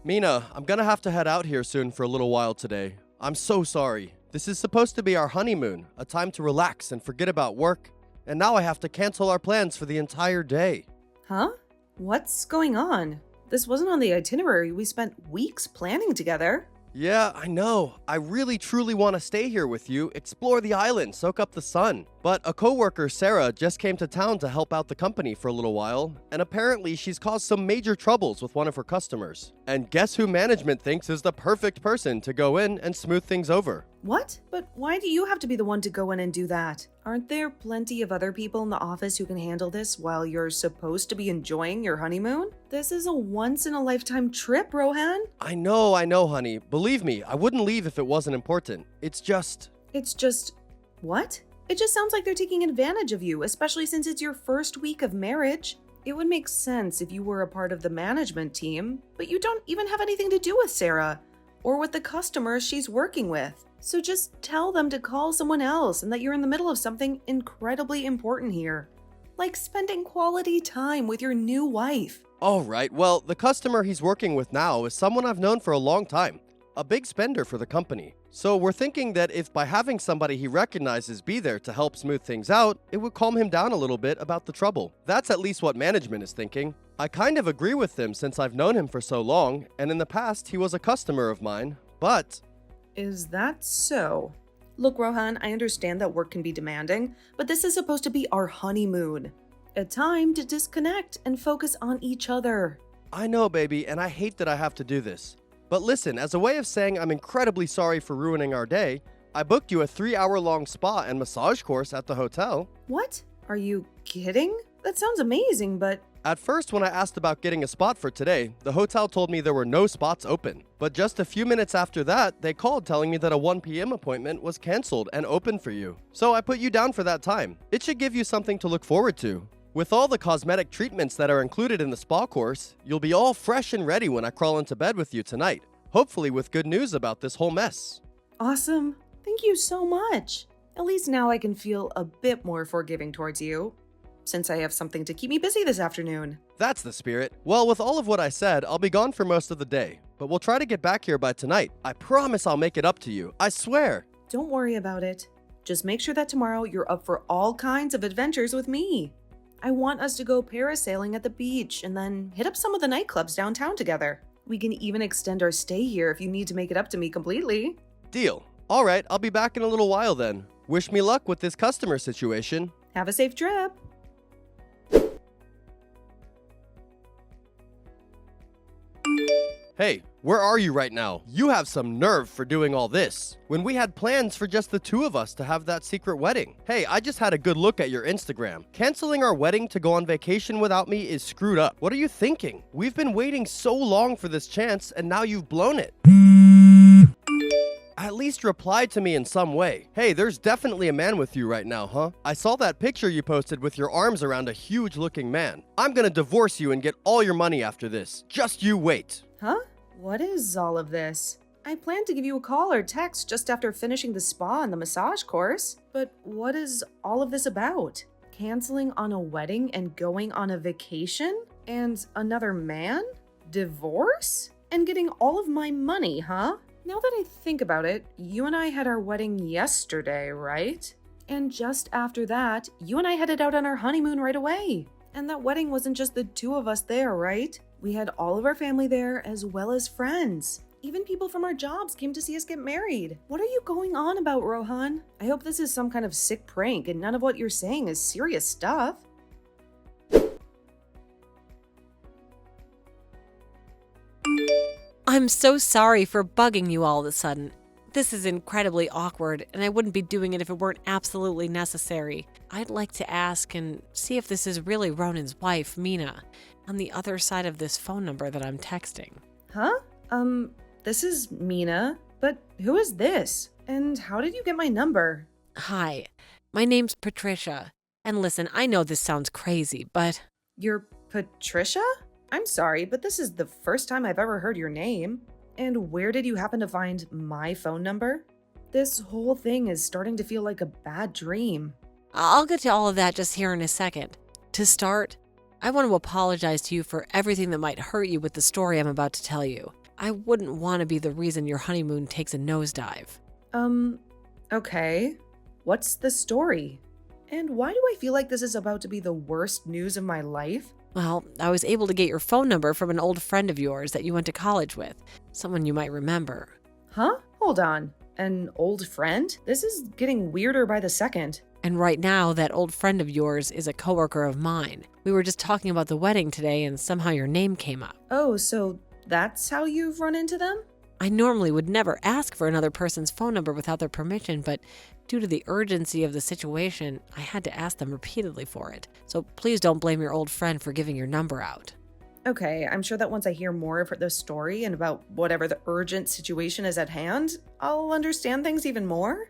Mina, I'm gonna have to head out here soon for a little while today. I'm so sorry. This is supposed to be our honeymoon, a time to relax and forget about work, and now I have to cancel our plans for the entire day. Huh? What's going on? This wasn't on the itinerary. We spent weeks planning together. Yeah, I know. I really truly want to stay here with you, explore the island, soak up the sun. But a coworker, Sarah, just came to town to help out the company for a little while, and apparently she's caused some major troubles with one of her customers. And guess who management thinks is the perfect person to go in and smooth things over? What? But why do you have to be the one to go in and do that? Aren't there plenty of other people in the office who can handle this while you're supposed to be enjoying your honeymoon? This is a once-in-a-lifetime trip, Rohan. I know, honey. Believe me, I wouldn't leave if it wasn't important. It's just... What? It just sounds like they're taking advantage of you, especially since it's your first week of marriage. It would make sense if you were a part of the management team, but you don't even have anything to do with Sarah or with the customers she's working with. So just tell them to call someone else and that you're in the middle of something incredibly important here, like spending quality time with your new wife. Alright, well, the customer he's working with now is someone I've known for a long time, a big spender for the company. So we're thinking that if by having somebody he recognizes be there to help smooth things out, it would calm him down a little bit about the trouble. That's at least what management is thinking. I kind of agree with them since I've known him for so long, and in the past he was a customer of mine, but... Is that so? Look, Rohan, I understand that work can be demanding, but this is supposed to be our honeymoon. A time to disconnect and focus on each other. I know, baby, and I hate that I have to do this. But listen, as a way of saying I'm incredibly sorry for ruining our day, I booked you a 3-hour-long spa and massage course at the hotel. What? Are you kidding? That sounds amazing, but... At first, when I asked about getting a spot for today, the hotel told me there were no spots open. But just a few minutes after that, they called telling me that a 1 p.m. appointment was canceled and open for you. So I put you down for that time. It should give you something to look forward to. With all the cosmetic treatments that are included in the spa course, you'll be all fresh and ready when I crawl into bed with you tonight. Hopefully with good news about this whole mess. Awesome. Thank you so much. At least now I can feel a bit more forgiving towards you, since I have something to keep me busy this afternoon. That's the spirit. Well, with all of what I said, I'll be gone for most of the day, but we'll try to get back here by tonight. I promise I'll make it up to you. I swear. Don't worry about it. Just make sure that tomorrow you're up for all kinds of adventures with me. I want us to go parasailing at the beach and then hit up some of the nightclubs downtown together. We can even extend our stay here if you need to make it up to me completely. Deal. All right, I'll be back in a little while then. Wish me luck with this customer situation. Have a safe trip. Hey, where are you right now? You have some nerve for doing all this, when we had plans for just the two of us to have that secret wedding. Hey, I just had a good look at your Instagram. Canceling our wedding to go on vacation without me is screwed up. What are you thinking? We've been waiting so long for this chance, and now you've blown it. At least reply to me in some way. Hey, there's definitely a man with you right now, huh? I saw that picture you posted with your arms around a huge-looking man. I'm gonna divorce you and get all your money after this. Just you wait. Huh? What is all of this? I planned to give you a call or text just after finishing the spa and the massage course. But what is all of this about? Canceling on a wedding and going on a vacation? And another man? Divorce? And getting all of my money, huh? Now that I think about it, you and I had our wedding yesterday, right? And just after that, you and I headed out on our honeymoon right away. And that wedding wasn't just the two of us there, right? We had all of our family there as well as friends. Even people from our jobs came to see us get married. What are you going on about, Rohan? I hope this is some kind of sick prank and none of what you're saying is serious stuff. I'm so sorry for bugging you all of a sudden. This is incredibly awkward, and I wouldn't be doing it if it weren't absolutely necessary. I'd like to ask and see if this is really Ronan's wife, Mina, on the other side of this phone number that I'm texting. Huh? This is Mina, but who is this? And how did you get my number? Hi, my name's Patricia. And listen, I know this sounds crazy, but... You're Patricia? I'm sorry, but this is the first time I've ever heard your name. And where did you happen to find my phone number? This whole thing is starting to feel like a bad dream. I'll get to all of that just here in a second. To start, I want to apologize to you for everything that might hurt you with the story I'm about to tell you. I wouldn't want to be the reason your honeymoon takes a nosedive. Okay. What's the story? And why do I feel like this is about to be the worst news of my life? Well, I was able to get your phone number from an old friend of yours that you went to college with, someone you might remember. Huh? Hold on. An old friend? This is getting weirder by the second. And right now, that old friend of yours is a coworker of mine. We were just talking about the wedding today and somehow your name came up. Oh, so that's how you've run into them? I normally would never ask for another person's phone number without their permission, but due to the urgency of the situation, I had to ask them repeatedly for it. So please don't blame your old friend for giving your number out. Okay, I'm sure that once I hear more of the story and about whatever the urgent situation is at hand, I'll understand things even more.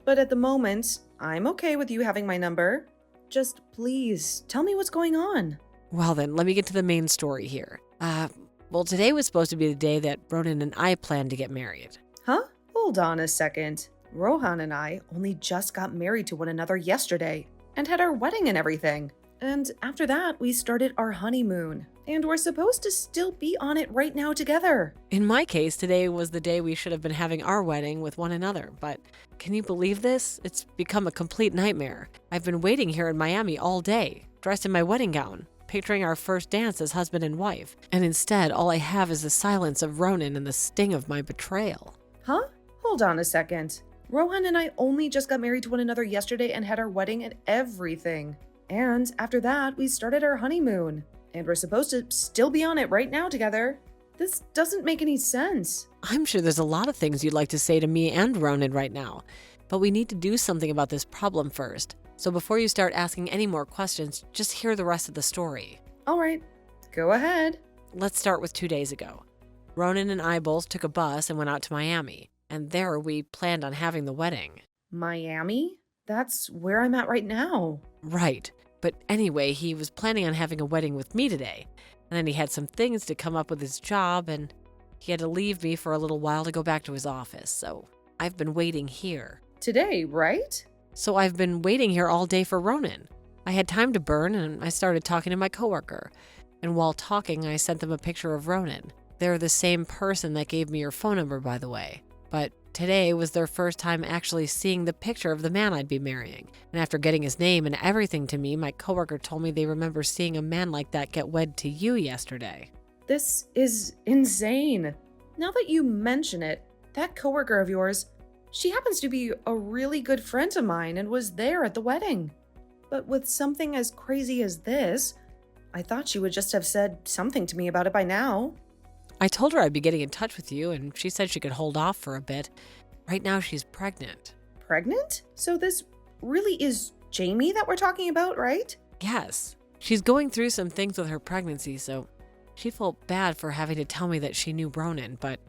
But at the moment, I'm okay with you having my number. Just please, tell me what's going on. Well then, let me get to the main story here. Well, today was supposed to be the day that Ronan and I planned to get married. Huh? Hold on a second. Rohan and I only just got married to one another yesterday and had our wedding and everything. And after that, we started our honeymoon. And we're supposed to still be on it right now together. In my case, today was the day we should have been having our wedding with one another, but can you believe this? It's become a complete nightmare. I've been waiting here in Miami all day, dressed in my wedding gown, picturing our first dance as husband and wife, and instead all I have is the silence of Ronan and the sting of my betrayal. Huh? Hold on a second. Rohan and I only just got married to one another yesterday and had our wedding and everything. And after that, we started our honeymoon. And we're supposed to still be on it right now together. This doesn't make any sense. I'm sure there's a lot of things you'd like to say to me and Ronan right now, but we need to do something about this problem first. So before you start asking any more questions, just hear the rest of the story. All right, go ahead. Let's start with 2 days ago. Ronan and I both took a bus and went out to Miami, and there we planned on having the wedding. Miami? That's where I'm at right now. Right. But anyway, he was planning on having a wedding with me today, and then he had some things to come up with his job, and he had to leave me for a little while to go back to his office, so I've been waiting here. Today, right? So I've been waiting here all day for Ronan. I had time to burn, and I started talking to my coworker, and while talking, I sent them a picture of Ronan. They're the same person that gave me your phone number, by the way, but today was their first time actually seeing the picture of the man I'd be marrying. And after getting his name and everything to me, my coworker told me they remember seeing a man like that get wed to you yesterday. This is insane. Now that you mention it, that coworker of yours, she happens to be a really good friend of mine and was there at the wedding. But with something as crazy as this, I thought she would just have said something to me about it by now. I told her I'd be getting in touch with you, and she said she could hold off for a bit. Right now, she's pregnant. Pregnant? So this really is Jamie that we're talking about, right? Yes. She's going through some things with her pregnancy, so she felt bad for having to tell me that she knew Ronan, but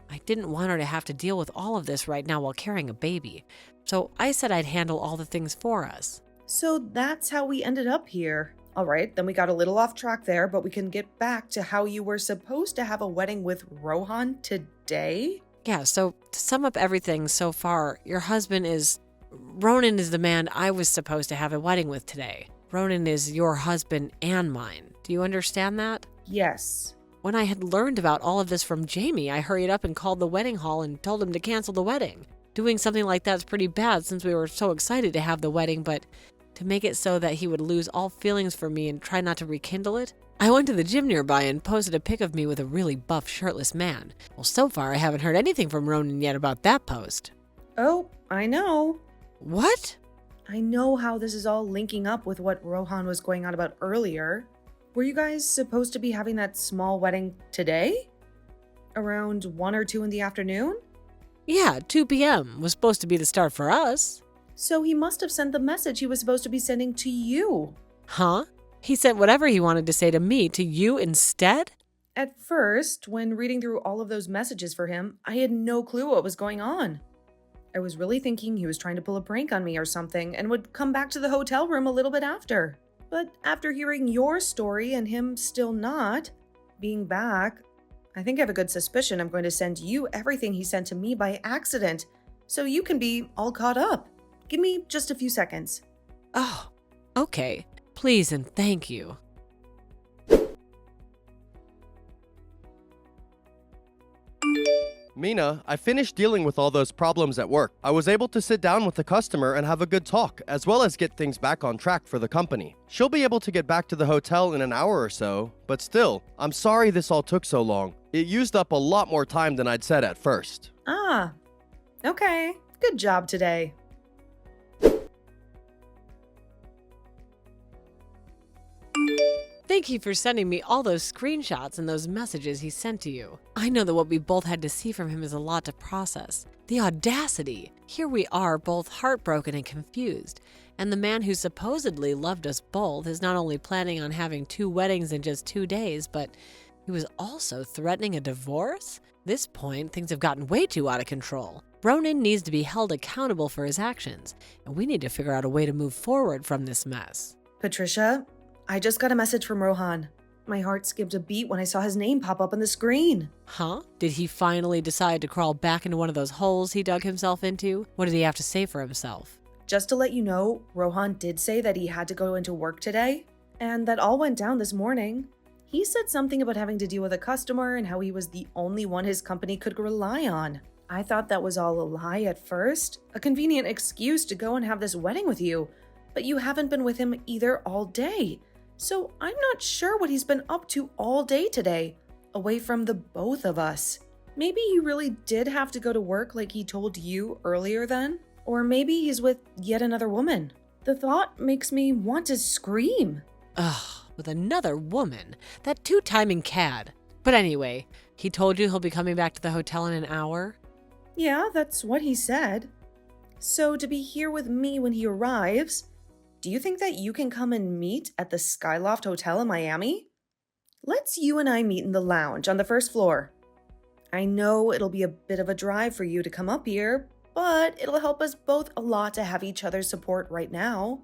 I didn't want her to have to deal with all of this right now while carrying a baby. So I said I'd handle all the things for us. So that's how we ended up here. All right, then we got a little off track there, but we can get back to how you were supposed to have a wedding with Rohan today? Yeah, so to sum up everything so far, Ronan is the man I was supposed to have a wedding with today. Ronan is your husband and mine. Do you understand that? Yes. When I had learned about all of this from Jamie, I hurried up and called the wedding hall and told him to cancel the wedding. Doing something like that's pretty bad since we were so excited to have the wedding, but to make it so that he would lose all feelings for me and try not to rekindle it, I went to the gym nearby and posted a pic of me with a really buff, shirtless man. Well, so far I haven't heard anything from Ronan yet about that post. Oh, I know. What? I know how this is all linking up with what Rohan was going on about earlier. Were you guys supposed to be having that small wedding today? Around 1 or 2 in the afternoon? Yeah, 2 p.m. was supposed to be the start for us. So he must have sent the message he was supposed to be sending to you. Huh? He sent whatever he wanted to say to me to you instead? At first, when reading through all of those messages for him, I had no clue what was going on. I was really thinking he was trying to pull a prank on me or something and would come back to the hotel room a little bit after. But after hearing your story and him still not being back, I think I have a good suspicion I'm going to send you everything he sent to me by accident so you can be all caught up. Give me just a few seconds. Oh, okay. Please and thank you. Mina, I finished dealing with all those problems at work. I was able to sit down with the customer and have a good talk, as well as get things back on track for the company. She'll be able to get back to the hotel in an hour or so, but still, I'm sorry this all took so long. It used up a lot more time than I'd said at first. Ah, okay. Good job today. Thank you for sending me all those screenshots and those messages he sent to you. I know that what we both had to see from him is a lot to process. The audacity! Here we are, both heartbroken and confused. And the man who supposedly loved us both is not only planning on having 2 weddings in just 2 days, but he was also threatening a divorce? At this point, things have gotten way too out of control. Ronan needs to be held accountable for his actions, and we need to figure out a way to move forward from this mess. Patricia, I just got a message from Rohan. My heart skipped a beat when I saw his name pop up on the screen. Huh? Did he finally decide to crawl back into one of those holes he dug himself into? What did he have to say for himself? Just to let you know, Rohan did say that he had to go into work today, and that all went down this morning. He said something about having to deal with a customer and how he was the only one his company could rely on. I thought that was all a lie at first, a convenient excuse to go and have this wedding with you, but you haven't been with him either all day. So I'm not sure what he's been up to all day today, away from the both of us. Maybe he really did have to go to work like he told you earlier then, or maybe he's with yet another woman. The thought makes me want to scream. Ugh, with another woman? That 2-timing cad. But anyway, he told you he'll be coming back to the hotel in an hour? Yeah, that's what he said. So to be here with me when he arrives, do you think that you can come and meet at the Skyloft Hotel in Miami? Let's you and I meet in the lounge on the first floor. I know it'll be a bit of a drive for you to come up here, but it'll help us both a lot to have each other's support right now.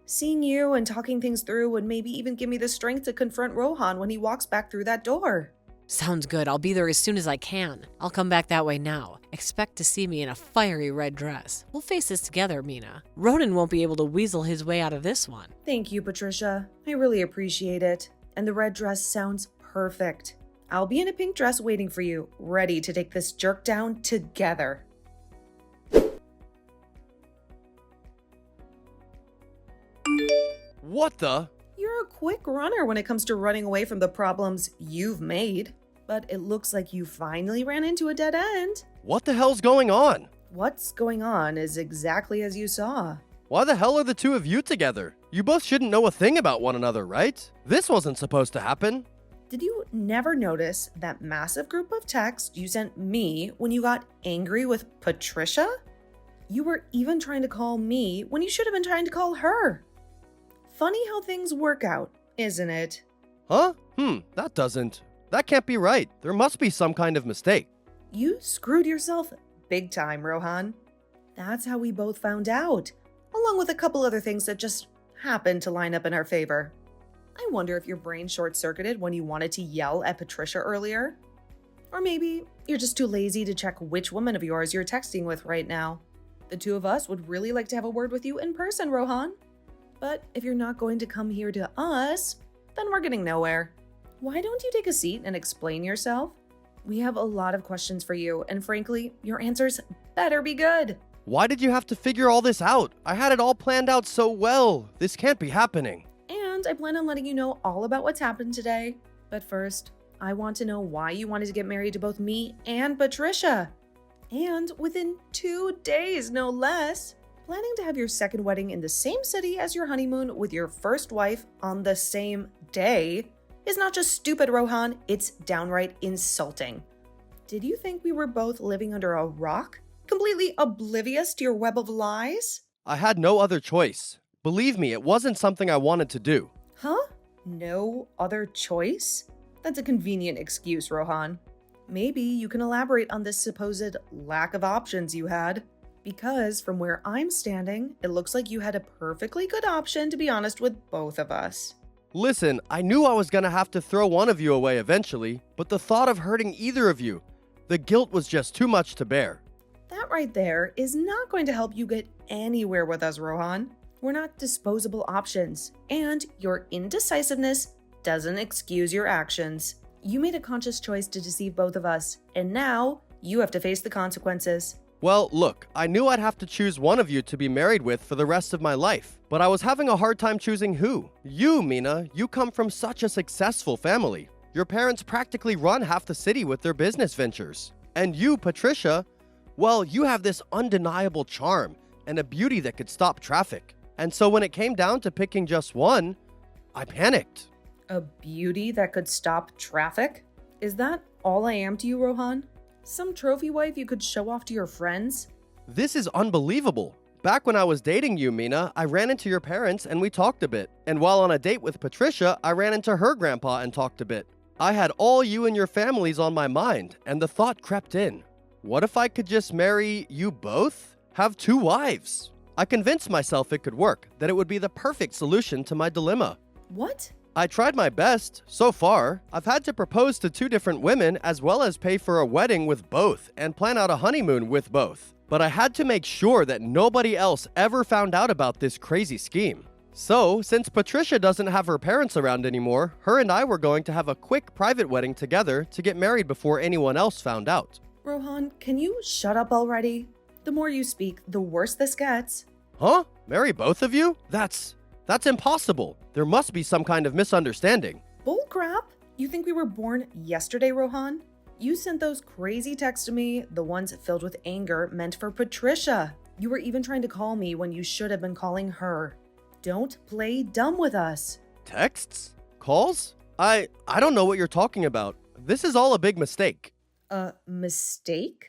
Seeing you and talking things through would maybe even give me the strength to confront Rohan when he walks back through that door. Sounds good. I'll be there as soon as I can. I'll come back that way now. Expect to see me in a fiery red dress. We'll face this together, Mina. Ronan won't be able to weasel his way out of this one. Thank you, Patricia. I really appreciate it. And the red dress sounds perfect. I'll be in a pink dress waiting for you, ready to take this jerk down together. What the? You're a quick runner when it comes to running away from the problems you've made. But it looks like you finally ran into a dead end. What the hell's going on? What's going on is exactly as you saw. Why the hell are the two of you together? You both shouldn't know a thing about one another, right? This wasn't supposed to happen. Did you never notice that massive group of texts you sent me when you got angry with Patricia? You were even trying to call me when you should have been trying to call her. Funny how things work out, isn't it? Huh? That can't be right. There must be some kind of mistake. You screwed yourself big time, Rohan. That's how we both found out, along with a couple other things that just happened to line up in our favor. I wonder if your brain short-circuited when you wanted to yell at Patricia earlier. Or maybe you're just too lazy to check which woman of yours you're texting with right now. The two of us would really like to have a word with you in person, Rohan. But if you're not going to come here to us, then we're getting nowhere. Why don't you take a seat and explain yourself? We have a lot of questions for you, and frankly, your answers better be good. Why did you have to figure all this out? I had it all planned out so well. This can't be happening. And I plan on letting you know all about what's happened today. But first, I want to know why you wanted to get married to both me and Patricia. And within 2 days, no less. Planning to have your second wedding in the same city as your honeymoon with your first wife on the same day is not just stupid, Rohan, it's downright insulting. Did you think we were both living under a rock? Completely oblivious to your web of lies? I had no other choice. Believe me, it wasn't something I wanted to do. Huh? No other choice? That's a convenient excuse, Rohan. Maybe you can elaborate on this supposed lack of options you had. Because from where I'm standing, it looks like you had a perfectly good option, to be honest, with both of us. Listen, I knew I was gonna have to throw one of you away eventually, but the thought of hurting either of you, the guilt was just too much to bear. That right there is not going to help you get anywhere with us, Rohan. We're not disposable options, and your indecisiveness doesn't excuse your actions. You made a conscious choice to deceive both of us, and now You have to face the consequences. Well, look, I knew I'd have to choose one of you to be married with for the rest of my life, but I was having a hard time choosing who. You, Mina, you come from such a successful family. Your parents practically run half the city with their business ventures. And you, Patricia, well, you have this undeniable charm and a beauty that could stop traffic. And so when it came down to picking just one, I panicked. A beauty that could stop traffic? Is that all I am to you, Rohan? Some trophy wife you could show off to your friends? This is unbelievable. Back when I was dating you, Mina, I ran into your parents and we talked a bit. And while on a date with Patricia, I ran into her grandpa and talked a bit. I had all you and your families on my mind, and the thought crept in. What if I could just marry you both? Have two wives? I convinced myself it could work, that it would be the perfect solution to my dilemma. What? I tried my best. So far, I've had to propose to two different women as well as pay for a wedding with both and plan out a honeymoon with both. But I had to make sure that nobody else ever found out about this crazy scheme. So, since Patricia doesn't have her parents around anymore, her and I were going to have a quick private wedding together to get married before anyone else found out. Rohan, can you shut up already? The more you speak, the worse this gets. Huh? Marry both of you? That's impossible. There must be some kind of misunderstanding. Bullcrap! You think we were born yesterday, Rohan? You sent those crazy texts to me, the ones filled with anger meant for Patricia. You were even trying to call me when you should have been calling her. Don't play dumb with us. Texts? Calls? I don't know what you're talking about. This is all a big mistake. A mistake?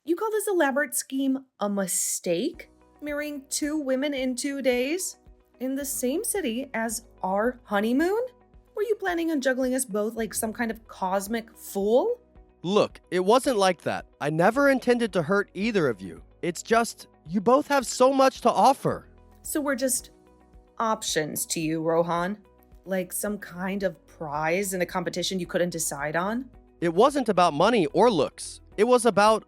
You call this elaborate scheme a mistake? Marrying two women in 2 days? In the same city as our honeymoon? Were you planning on juggling us both like some kind of cosmic fool? Look, it wasn't like that. I never intended to hurt either of you. It's just, you both have so much to offer. So we're just options to you, Rohan? Like some kind of prize in a competition you couldn't decide on? It wasn't about money or looks. It was about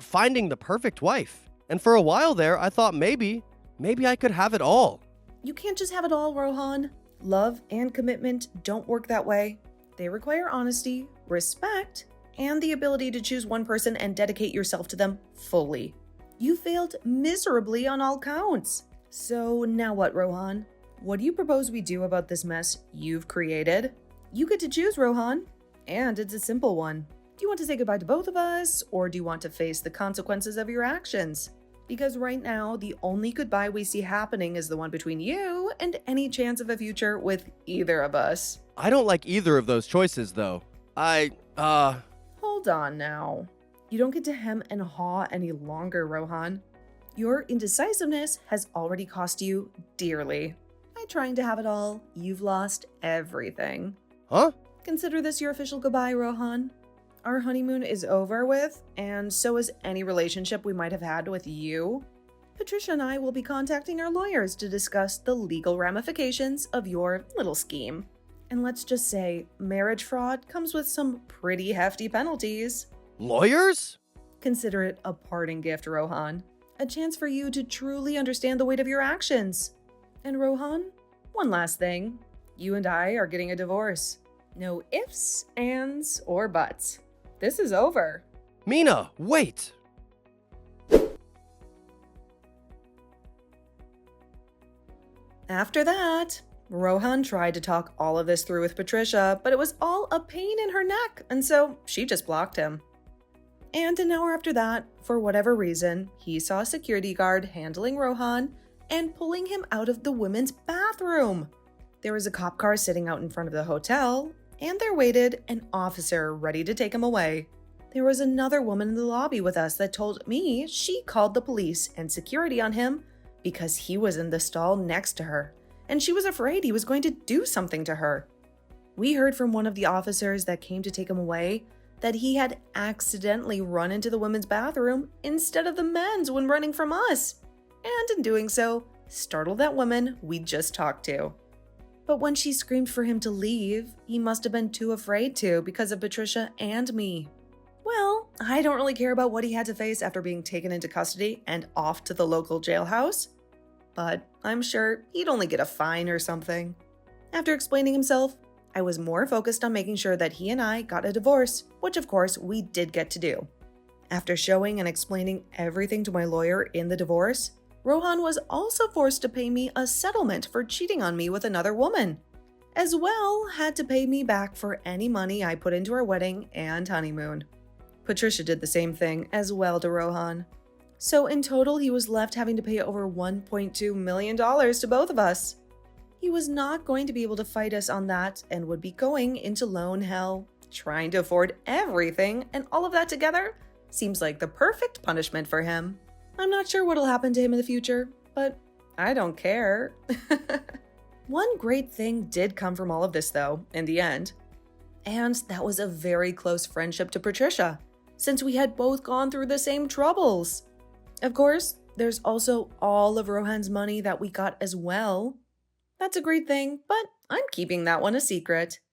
finding the perfect wife. And for a while there, I thought maybe I could have it all. You can't just have it all, Rohan. Love and commitment don't work that way. They require honesty, respect, and the ability to choose one person and dedicate yourself to them fully. You failed miserably on all counts. So now what, Rohan? What do you propose we do about this mess you've created? You get to choose, Rohan. And it's a simple one. Do you want to say goodbye to both of us, or do you want to face the consequences of your actions? Because right now, the only goodbye we see happening is the one between you and any chance of a future with either of us. I don't like either of those choices, though. Hold on now. You don't get to hem and haw any longer, Rohan. Your indecisiveness has already cost you dearly. By trying to have it all, you've lost everything. Huh? Consider this your official goodbye, Rohan. Our honeymoon is over with, and so is any relationship we might have had with you. Patricia and I will be contacting our lawyers to discuss the legal ramifications of your little scheme. And let's just say, marriage fraud comes with some pretty hefty penalties. Lawyers? Consider it a parting gift, Rohan. A chance for you to truly understand the weight of your actions. And Rohan, one last thing. You and I are getting a divorce. No ifs, ands, or buts. This is over. Mina, wait! After that, Rohan tried to talk all of this through with Patricia, but it was all a pain in her neck, and so she just blocked him. And an hour after that, for whatever reason, he saw a security guard handling Rohan and pulling him out of the women's bathroom. There was a cop car sitting out in front of the hotel, and there waited an officer ready to take him away. There was another woman in the lobby with us that told me she called the police and security on him because he was in the stall next to her, and she was afraid he was going to do something to her. We heard from one of the officers that came to take him away that he had accidentally run into the women's bathroom instead of the men's when running from us, and in doing so, startled that woman we just talked to. But when she screamed for him to leave, he must have been too afraid to because of Patricia and me. Well, I don't really care about what he had to face after being taken into custody and off to the local jailhouse, but I'm sure he'd only get a fine or something. After explaining himself, I was more focused on making sure that he and I got a divorce, which of course we did get to do. After showing and explaining everything to my lawyer in the divorce, Rohan was also forced to pay me a settlement for cheating on me with another woman, as well had to pay me back for any money I put into our wedding and honeymoon. Patricia did the same thing as well to Rohan. So in total, he was left having to pay over $1.2 million to both of us. He was not going to be able to fight us on that and would be going into loan hell. Trying to afford everything and all of that together seems like the perfect punishment for him. I'm not sure what'll happen to him in the future, but I don't care. One great thing did come from all of this, though, in the end. And that was a very close friendship to Patricia, since we had both gone through the same troubles. Of course, there's also all of Rohan's money that we got as well. That's a great thing, but I'm keeping that one a secret.